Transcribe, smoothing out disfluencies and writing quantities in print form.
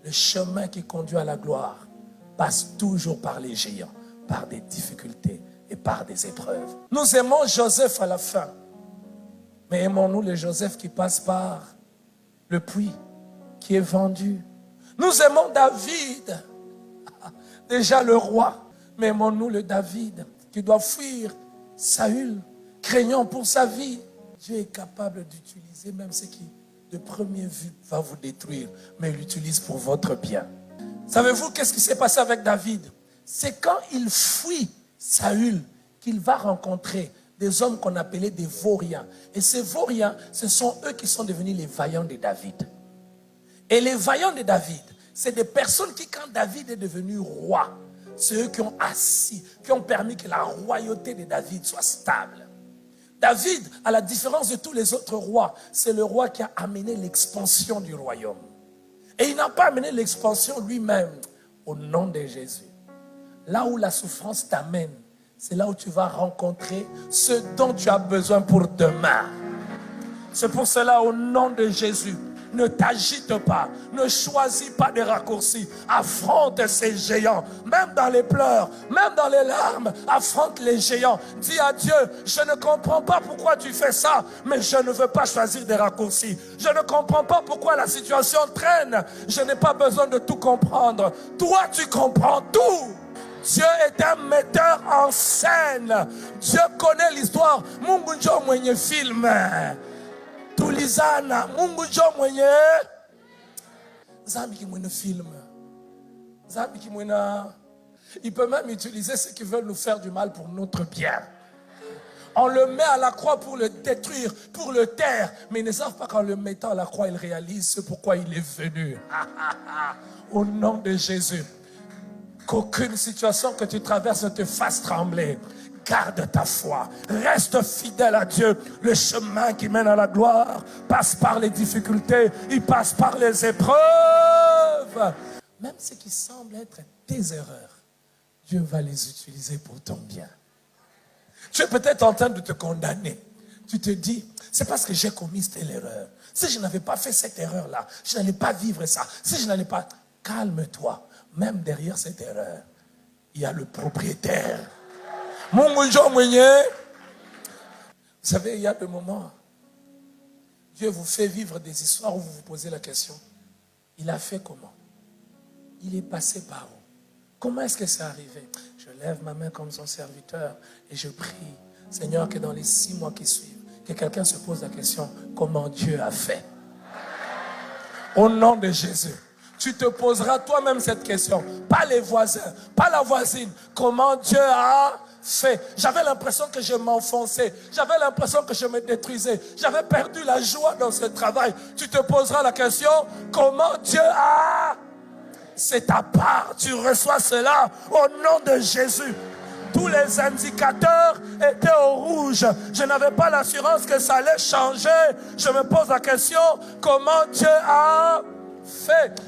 le chemin qui conduit à la gloire passe toujours par les géants, par des difficultés et par des épreuves. Nous aimons Joseph à la fin, mais aimons-nous le Joseph qui passe par le puits, qui est vendu. Nous aimons David, déjà le roi, mais aimons-nous le David qui doit fuir Saül, craignant pour sa vie. Dieu est capable d'utiliser même ce qui, de première vue, va vous détruire, mais il l'utilise pour votre bien. Savez-vous qu'est-ce qui s'est passé avec David? C'est quand il fuit Saül qu'il va rencontrer des hommes qu'on appelait des vauriens. Et ces vauriens, ce sont eux qui sont devenus les vaillants de David. Et les vaillants de David, c'est des personnes qui, quand David est devenu roi, c'est eux qui ont assis, qui ont permis que la royauté de David soit stable. David, à la différence de tous les autres rois, c'est le roi qui a amené l'expansion du royaume. Et il n'a pas amené l'expansion lui-même. Au nom de Jésus. Là où la souffrance t'amène, c'est là où tu vas rencontrer ce dont tu as besoin pour demain. C'est pour cela, au nom de Jésus, ne t'agite pas, ne choisis pas des raccourcis. Affronte ces géants, même dans les pleurs, même dans les larmes. Affronte les géants. Dis à Dieu, je ne comprends pas pourquoi tu fais ça, mais je ne veux pas choisir des raccourcis. Je ne comprends pas pourquoi la situation traîne. Je n'ai pas besoin de tout comprendre. Toi, tu comprends tout. Dieu est un metteur en scène. Dieu connaît l'histoire. Mungu njo mwenye film. Tulizana. Mungu njo mwenye. Zambi ki mwenye film. Zambi ki mwenye. Il peut même utiliser ceux qui veulent nous faire du mal pour notre bien. On le met à la croix pour le détruire, pour le taire. Mais ils ne savent pas qu'en le mettant à la croix, il réalise ce pourquoi il est venu. Au nom de Jésus. Qu'aucune situation que tu traverses ne te fasse trembler. Garde ta foi. Reste fidèle à Dieu. Le chemin qui mène à la gloire passe par les difficultés. Il passe par les épreuves. Même ce qui semble être tes erreurs, Dieu va les utiliser pour ton bien. Tu es peut-être en train de te condamner. Tu te dis, c'est parce que j'ai commis telle erreur. Si je n'avais pas fait cette erreur-là, je n'allais pas vivre ça. Si je n'allais pas... Calme-toi. Même derrière cette erreur, il y a le propriétaire. Vous savez, il y a des moments, Dieu vous fait vivre des histoires où vous vous posez la question. Il a fait comment? Il est passé par où? Comment est-ce que c'est arrivé? Je lève ma main comme son serviteur et je prie, Seigneur, que dans les 6 mois qui suivent, que quelqu'un se pose la question, comment Dieu a fait? Au nom de Jésus. Tu te poseras toi-même cette question. Pas les voisins, pas la voisine. Comment Dieu a fait? J'avais l'impression que je m'enfonçais. J'avais l'impression que je me détruisais. J'avais perdu la joie dans ce travail. Tu te poseras la question, comment Dieu a? C'est ta part. Tu reçois cela au nom de Jésus. Tous les indicateurs étaient au rouge. Je n'avais pas l'assurance que ça allait changer. Je me pose la question, comment Dieu a fait?